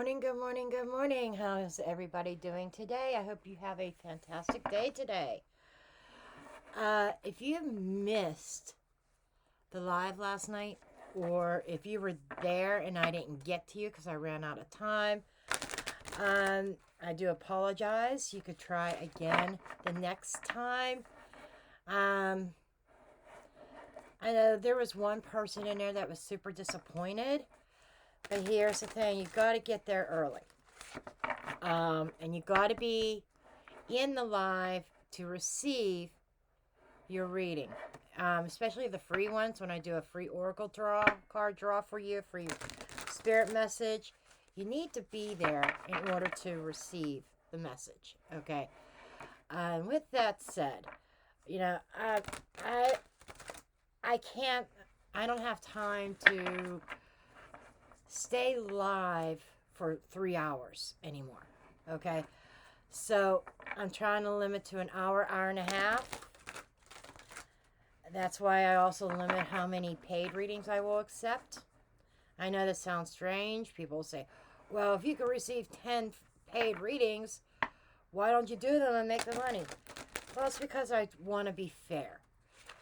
morning, good morning, good morning. How's everybody doing today? I hope you have a fantastic day today. If you missed the live last night, or if you were there and I didn't get to you because I ran out of time, I do apologize. You could try again the next time. I know there was one person in there that was super disappointed. But here's the thing, you got to get there early. And you got to be in the live to receive your reading. Especially the free ones, when I do a free oracle card draw for you, free spirit message. You need to be there in order to receive the message. Okay. With that said, I don't have time to stay live for 3 hours anymore. Okay. So I'm trying to limit to an hour, hour and a half. That's why I also limit how many paid readings I will accept. I know this sounds strange. People say, well, if you could receive 10 paid readings, why don't you do them and make the money? Well, it's because I want to be fair.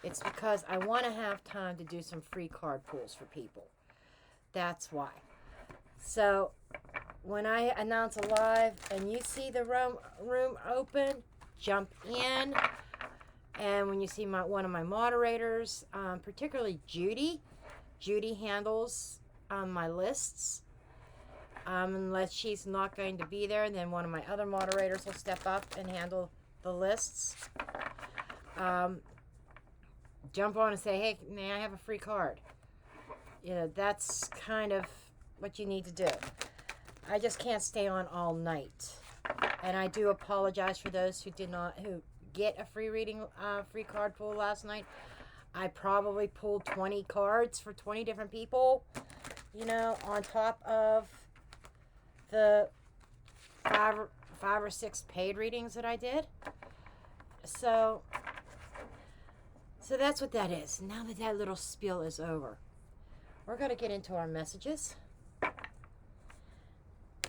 It's because I want to have time to do some free card pools for people. That's why. So when I announce a live and you see the room open, jump in. And when you see one of my moderators, particularly Judy handles my lists. Unless she's not going to be there, then one of my other moderators will step up and handle the lists. Jump on and say, hey, may I have a free card? That's kind of what you need to do. I just can't stay on all night. And I do apologize for those who get a free reading, free card pool last night. I probably pulled 20 cards for 20 different people, on top of the five or six paid readings that I did. So that's what that is. Now that little spiel is over, we're going to get into our messages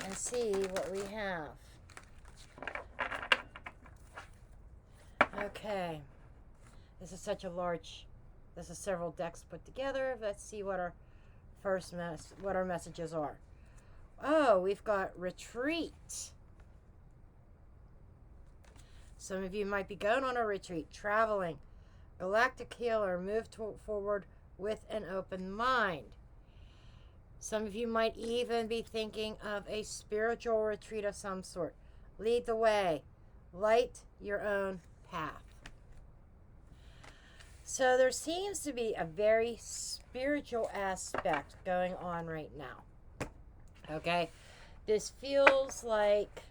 and see what we have. Okay. This is several decks put together. Let's see what our messages are. Oh, we've got retreat. Some of you might be going on a retreat, traveling. Galactic healer, move forward with an open mind. Some of you might even be thinking of a spiritual retreat of some sort. Lead the way. Light your own path. So there seems to be a very spiritual aspect going on right now. Okay? This feels like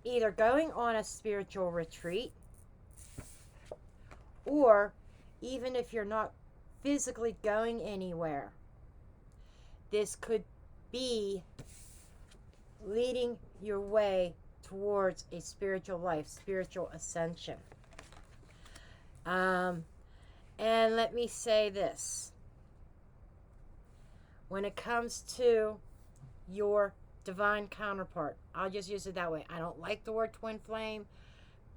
either going on a spiritual retreat, or even if you're not physically going anywhere, this could be leading your way towards a spiritual life, spiritual ascension. And let me say this. When it comes to your divine counterpart, I'll just use it that way. I don't like the word twin flame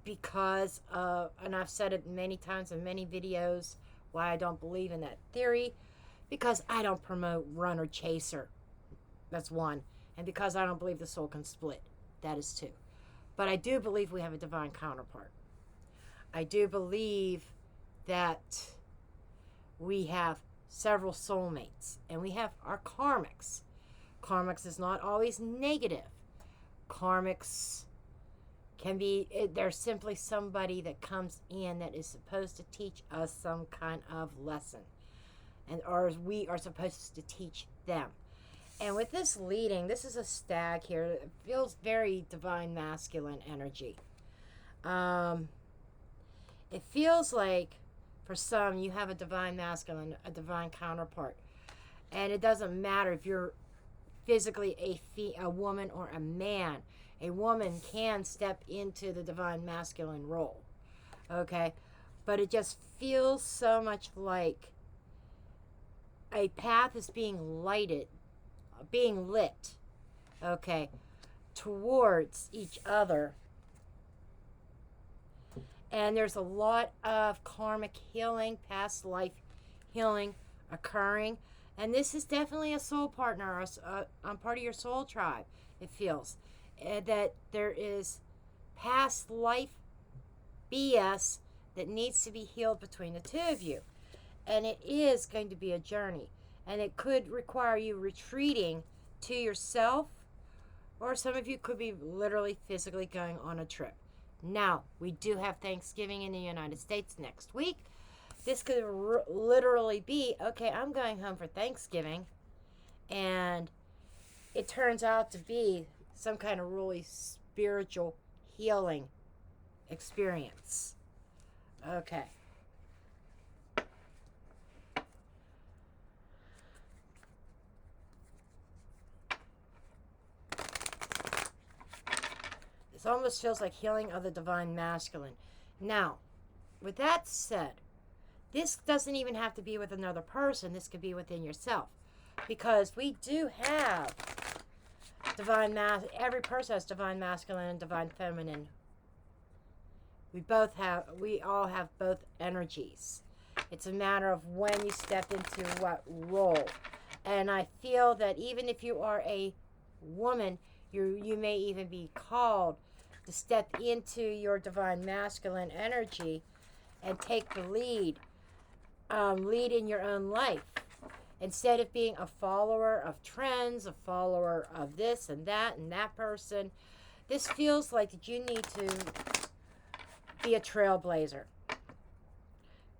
because and I've said it many times in many videos, why I don't believe in that theory, because I don't promote runner chaser. That's one. And because I don't believe the soul can split. That is two. But I do believe we have a divine counterpart. I do believe that we have several soulmates, and we have our karmics. Karmics is not always negative. Karmics can be, they're simply somebody that comes in that is supposed to teach us some kind of lesson. Or we are supposed to teach them. And with this leading, this is a stag here. It feels very divine masculine energy. It feels like for some you have a divine masculine, a divine counterpart. And it doesn't matter if you're physically a woman or a man. A woman can step into the divine masculine role. Okay? But it just feels so much like a path is being lit, okay, towards each other. And there's a lot of karmic healing, past life healing occurring. And this is definitely a soul partner, I'm part of your soul tribe, it feels. That there is past life BS that needs to be healed between the two of you. And it is going to be a journey. And it could require you retreating to yourself, or some of you could be literally physically going on a trip. Now, we do have Thanksgiving in the United States next week. This could literally be, okay, I'm going home for Thanksgiving, and it turns out to be some kind of really spiritual healing experience. Okay. This almost feels like healing of the divine masculine. Now, with that said, this doesn't even have to be with another person. This could be within yourself. Because we do have every person has divine masculine and divine feminine. We all have both energies. It's a matter of when you step into what role. And I feel that even if you are a woman, you may even be called to step into your divine masculine energy and take the lead in your own life. Instead of being a follower of trends, a follower of this and that person, this feels like that you need to be a trailblazer.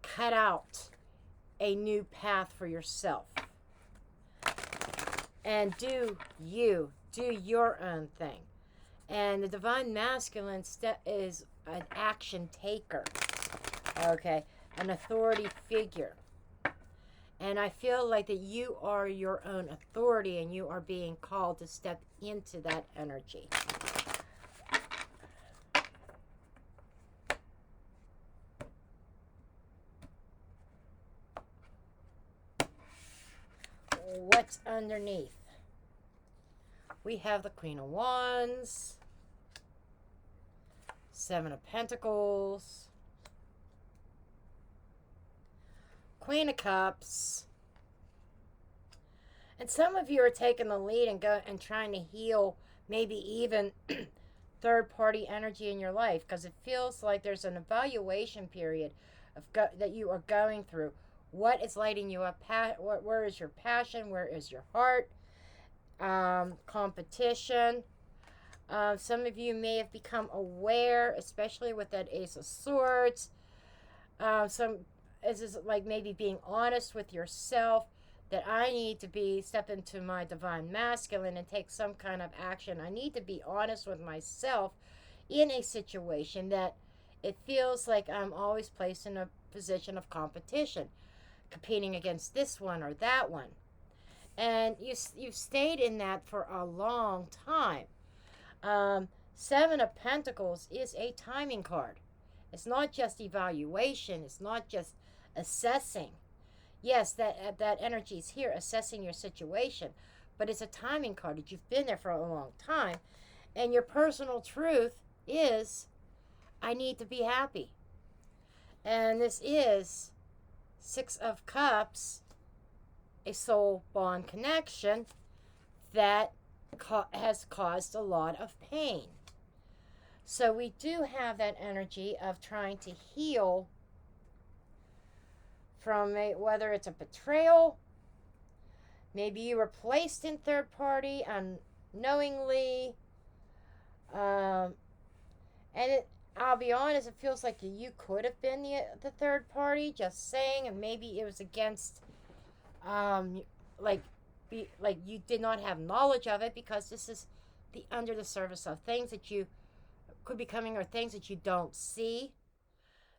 Cut out a new path for yourself. And do your own thing. And the divine masculine is an action taker. Okay, an authority figure. And I feel like that you are your own authority and you are being called to step into that energy. What's underneath? We have the Queen of Wands, Seven of Pentacles, Queen of Cups. And some of you are taking the lead and trying to heal maybe even third-party energy in your life, because it feels like there's an evaluation period that you are going through. What is lighting you up? Where is your passion? Where is your heart? Competition. Some of you may have become aware, especially with that Ace of Swords. This is like maybe being honest with yourself, that I need to step into my divine masculine and take some kind of action. I need to be honest with myself in a situation that it feels like I'm always placed in a position of competition, competing against this one or that one. And you've stayed in that for a long time. Seven of Pentacles is a timing card. It's not just evaluation. It's not just assessing. Yes, that energy is here, assessing your situation. But it's a timing card that you've been there for a long time. And your personal truth is, I need to be happy. And this is Six of Cups, a soul bond connection that has caused a lot of pain. So we do have that energy of trying to heal from whether it's a betrayal, maybe you were placed in third party unknowingly, and I'll be honest, it feels like you could have been the third party, just saying, and maybe it was against, like you did not have knowledge of it, because this is the under the surface of things that you could be coming, or things that you don't see.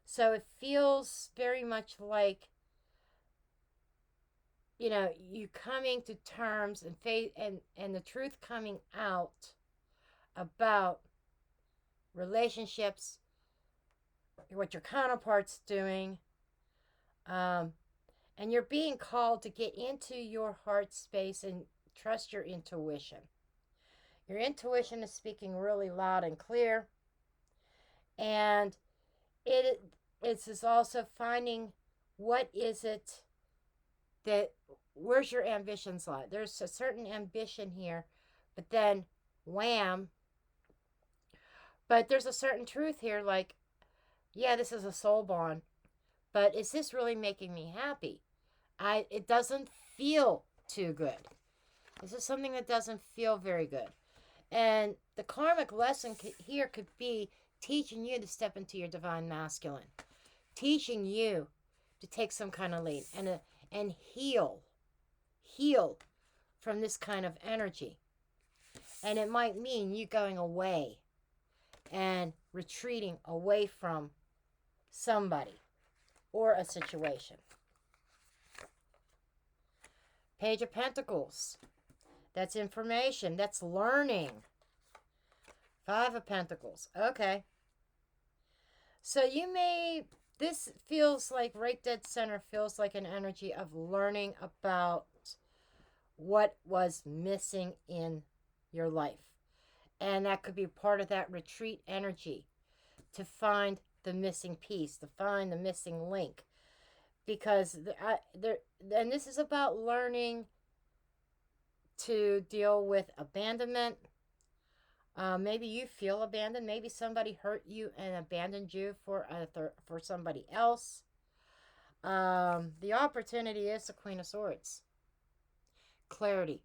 So it feels very much like, you coming to terms and faith and the truth coming out about relationships, what your counterpart's doing, And you're being called to get into your heart space and trust your intuition. Your intuition is speaking really loud and clear. And it is also finding what is it that, where's your ambitions lie. There's a certain ambition here, but then wham. But there's a certain truth here, like, yeah, this is a soul bond, but is this really making me happy? It doesn't feel too good. This is something that doesn't feel very good. And the karmic lesson here could be teaching you to step into your divine masculine, teaching you to take some kind of lead and heal from this kind of energy. And it might mean you going away and retreating away from somebody or a situation. Page of Pentacles. That's information. That's learning. Five of Pentacles. Okay. So this feels like right dead center, feels like an energy of learning about what was missing in your life. And that could be part of that retreat energy, to find the missing piece, to find the missing link. Because and this is about learning to deal with abandonment. Maybe you feel abandoned. Maybe somebody hurt you and abandoned you for somebody else. The opportunity is the Queen of Swords. Clarity.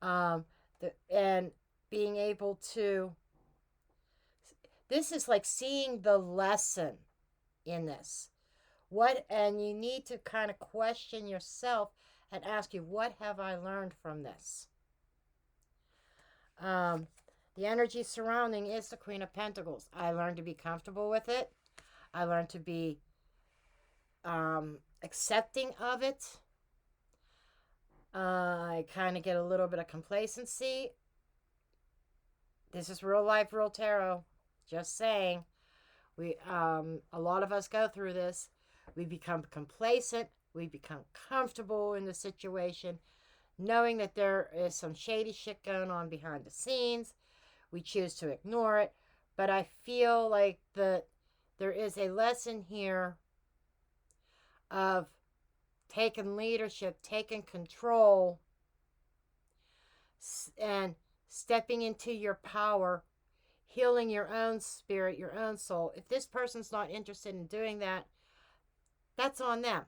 And being able to. This is like seeing the lesson in this. And you need to kind of question yourself and ask you, what have I learned from this? The energy surrounding is the Queen of Pentacles. I learned to be comfortable with it. I learned to be accepting of it. I kind of get a little bit of complacency. This is real life, real tarot. Just saying. A lot of us go through this. We become complacent. We become comfortable in the situation, knowing that there is some shady shit going on behind the scenes. We choose to ignore it. But I feel like there is a lesson here of taking leadership, taking control, and stepping into your power, healing your own spirit, your own soul. If this person's not interested in doing that, that's on them.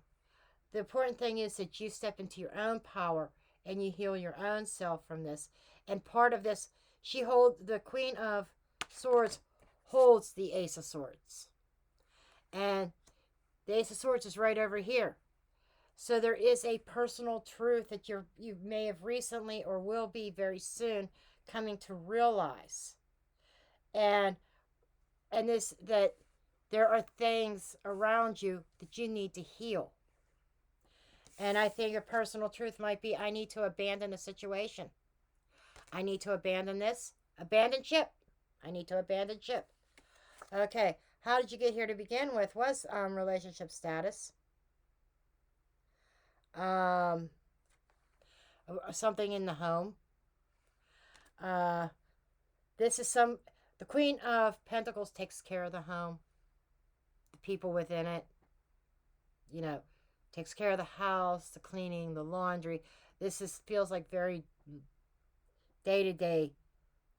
The important thing is that you step into your own power and you heal your own self from this. And part of this, the Queen of Swords holds the Ace of Swords. And the Ace of Swords is right over here. So there is a personal truth that you may have recently or will be very soon coming to realize. And that there are things around you that you need to heal. And I think a personal truth might be, I need to abandon the situation. I need to abandon this. Abandon ship. I need to abandon ship. Okay. How did you get here to begin with? Was relationship status. Something in the home. The Queen of Pentacles takes care of the home. The people within it. Takes care of the house, the cleaning, the laundry. Feels like very day-to-day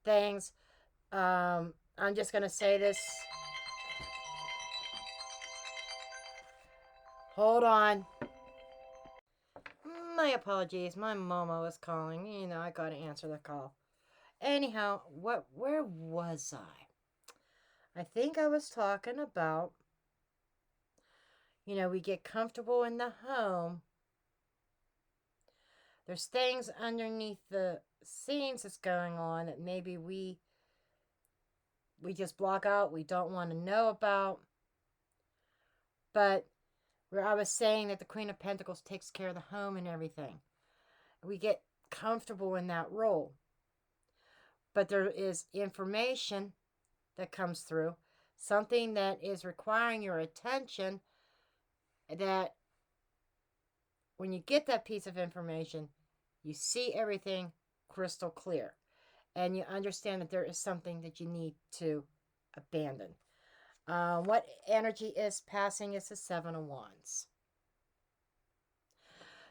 things. I'm just going to say this. Hold on. My apologies. My mama was calling. I got to answer the call. Anyhow, where was I? I think I was talking about, we get comfortable in the home. There's things underneath the scenes that's going on that maybe we just block out, we don't want to know about. But where I was saying that the Queen of Pentacles takes care of the home and everything, we get comfortable in that role. But there is information that comes through, something that is requiring your attention, that when you get that piece of information, you see everything crystal clear and you understand that there is something that you need to abandon. What energy is passing is the Seven of Wands.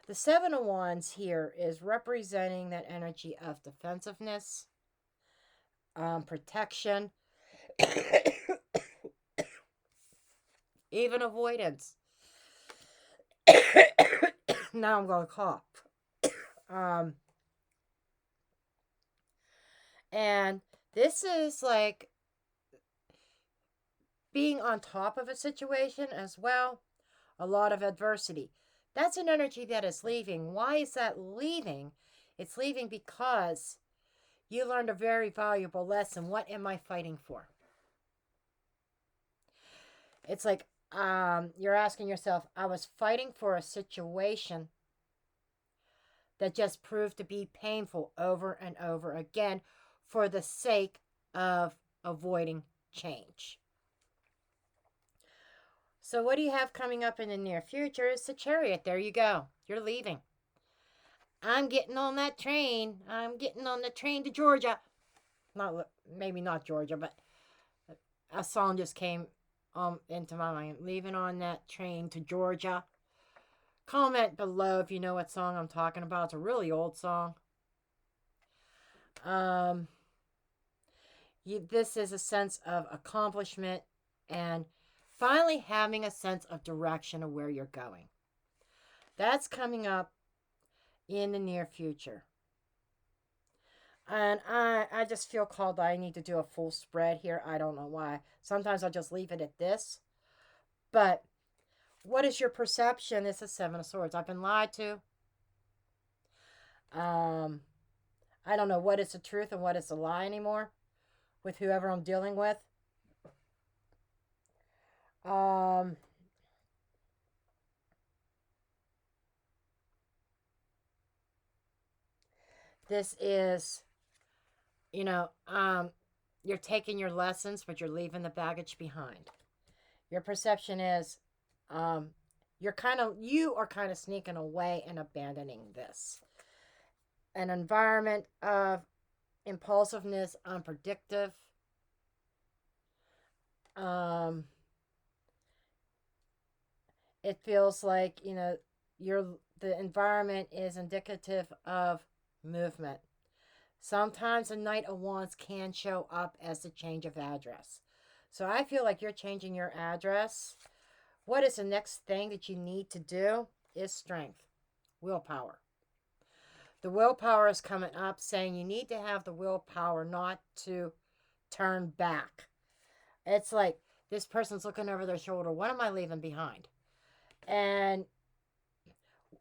The Seven of Wands here is representing that energy of defensiveness, protection, even avoidance. Now I'm going to cough. Um, and this is like being on top of a situation as well. A lot of adversity. That's an energy that is leaving. Why is that leaving? It's leaving because you learned a very valuable lesson. What am I fighting for? It's like you're asking yourself, I was fighting for a situation that just proved to be painful over and over again for the sake of avoiding change. So, what do you have coming up in the near future? Is the Chariot. There you go. You're leaving. I'm getting on that train. I'm getting on the train to Georgia. Not maybe not Georgia, but a song just came into my mind. Leaving on that train to Georgia. Comment below if you know what song I'm talking about. It's a really old song. This is a sense of accomplishment and finally having a sense of direction of where you're going. That's coming up in the near future. And I just feel called that I need to do a full spread here. I don't know why. Sometimes I'll just leave it at this. But what is your perception? It's a Seven of Swords. I've been lied to. I don't know what is the truth and what is the lie anymore with whoever I'm dealing with. This is, you're taking your lessons, but you're leaving the baggage behind. Your perception is, you are kind of sneaking away and abandoning this. An environment of impulsiveness, unpredictable. It feels like, the environment is indicative of movement. Sometimes a Knight of Wands can show up as a change of address. So I feel like you're changing your address. What is the next thing that you need to do is strength, willpower. The willpower is coming up saying you need to have the willpower not to turn back. It's like this person's looking over their shoulder. What am I leaving behind? And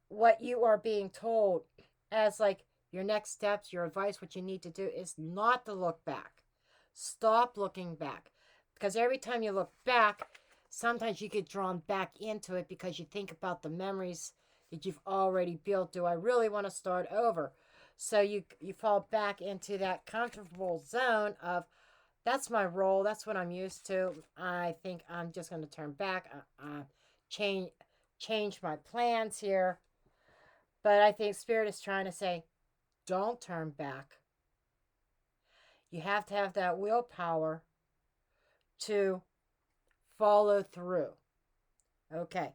what you are being told as like your next steps, your advice, what you need to do is not to look back. Stop looking back. Because every time you look back, sometimes you get drawn back into it because you think about the memories that you've already built. Do I really want to start over? So you fall back into that comfortable zone of, that's my role. That's what I'm used to. I think I'm just going to turn back, change my plans here. But I think Spirit is trying to say, don't turn back. You have to have that willpower to follow through. Okay.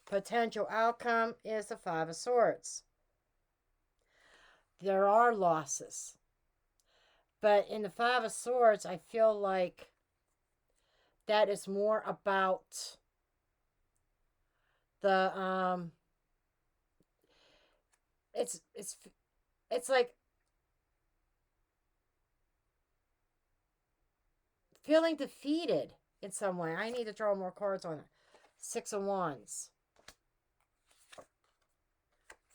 Potential outcome is the Five of Swords. There are losses. But in the Five of Swords, I feel like that is more about the it's like feeling defeated in some way. I need to draw more cards on it. Six of Wands.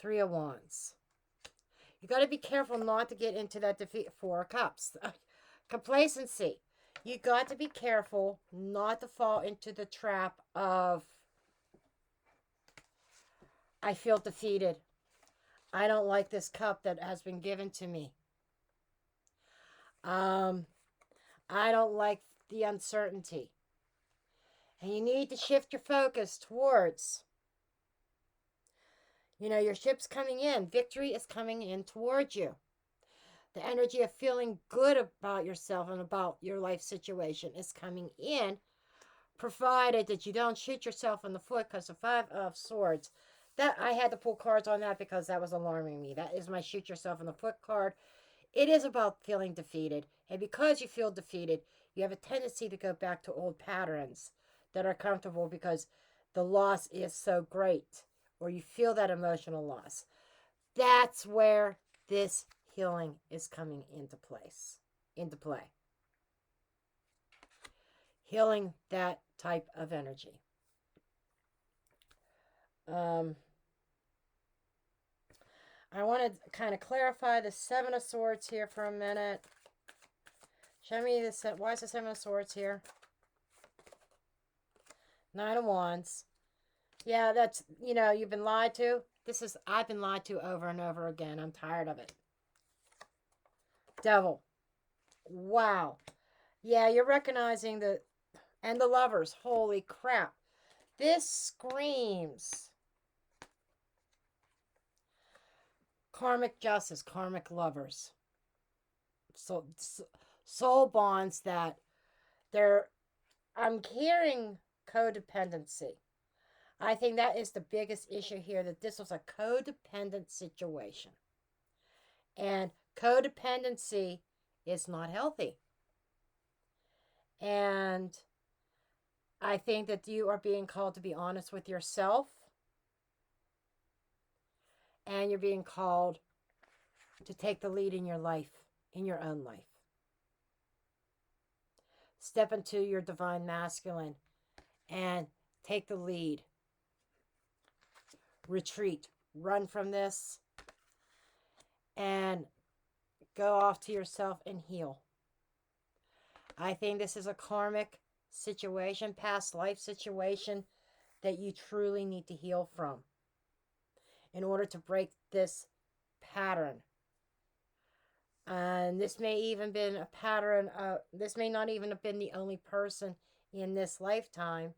Three of Wands. You got to be careful not to get into that defeat. Four of Cups. Complacency. You got to be careful not to fall into the trap of, I feel defeated. I don't like this cup that has been given to me. I don't like the uncertainty. And you need to shift your focus towards, You know, your ship's coming in. Victory is coming in towards you. The energy of feeling good about yourself and about your life situation is coming in, provided that you don't shoot yourself in the foot, because the Five of Swords, that I had to pull cards on that because that was alarming me. That is my shoot yourself in the foot card. It is about feeling defeated. And because you feel defeated, you have a tendency to go back to old patterns that are comfortable because the loss is so great, or you feel that emotional loss. That's where this healing is coming into play. Healing that type of energy. I want to kind of clarify the Seven of Swords here for a minute. Show me this. Why is the Seven of Swords here? Nine of Wands. Yeah, that's, you know, you've been lied to. I've been lied to over and over again. I'm tired of it. Devil. Wow. Yeah, you're recognizing and the Lovers. Holy crap. This screams karmic justice, karmic lovers. So, soul bonds that I'm hearing codependency. I think that is the biggest issue here, that this was a codependent situation. And codependency is not healthy. And I think that you are being called to be honest with yourself. And you're being called to take the lead in your life, in your own life. Step into your divine masculine and take the lead. Retreat. Run from this and go off to yourself and heal. I think this is a karmic situation, past life situation, that you truly need to heal from in order to break this pattern. And this may even been a pattern. This may not even have been the only person in this lifetime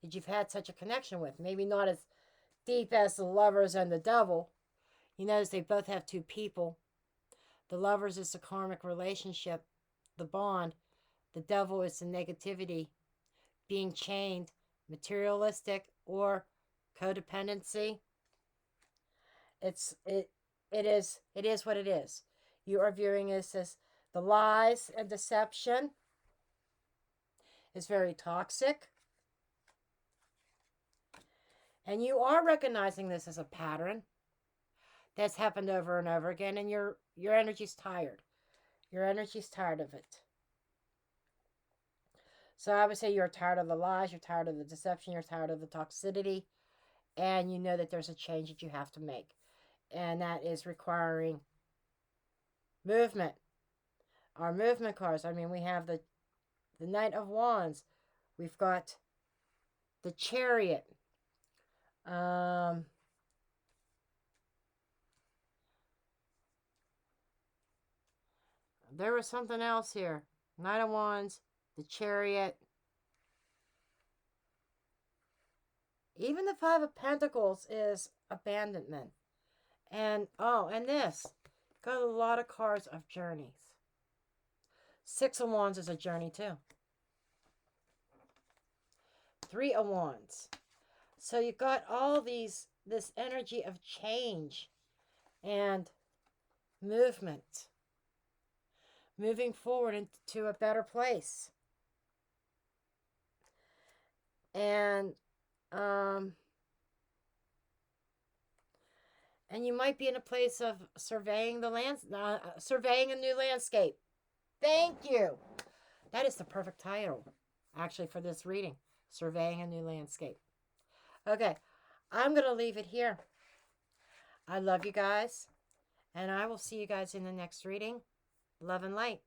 that you've had such a connection with. Maybe not as deep as the Lovers and the Devil. You notice they both have two people. The Lovers is the karmic relationship, the bond. The Devil is the negativity, being chained, materialistic, or codependency. It is what it is. You are viewing this as the lies and deception is very toxic. And you are recognizing this as a pattern that's happened over and over again, and your energy's tired. Your energy's tired of it. So I would say you're tired of the lies, you're tired of the deception, you're tired of the toxicity, and you know that there's a change that you have to make. And that is requiring movement. Our movement cards, I mean, we have the Knight of Wands. We've got the Chariot. There was something else here. Knight of Wands, the Chariot. Even the Five of Pentacles is abandonment. And this. Got a lot of cards of journeys. Six of Wands is a journey too. Three of Wands. So you got all this energy of change and movement. Moving forward into a better place. And you might be in a place of surveying surveying a new landscape. Thank you. That is the perfect title, actually, for this reading. Surveying a new landscape. Okay, I'm going to leave it here. I love you guys, and I will see you guys in the next reading. Love and light.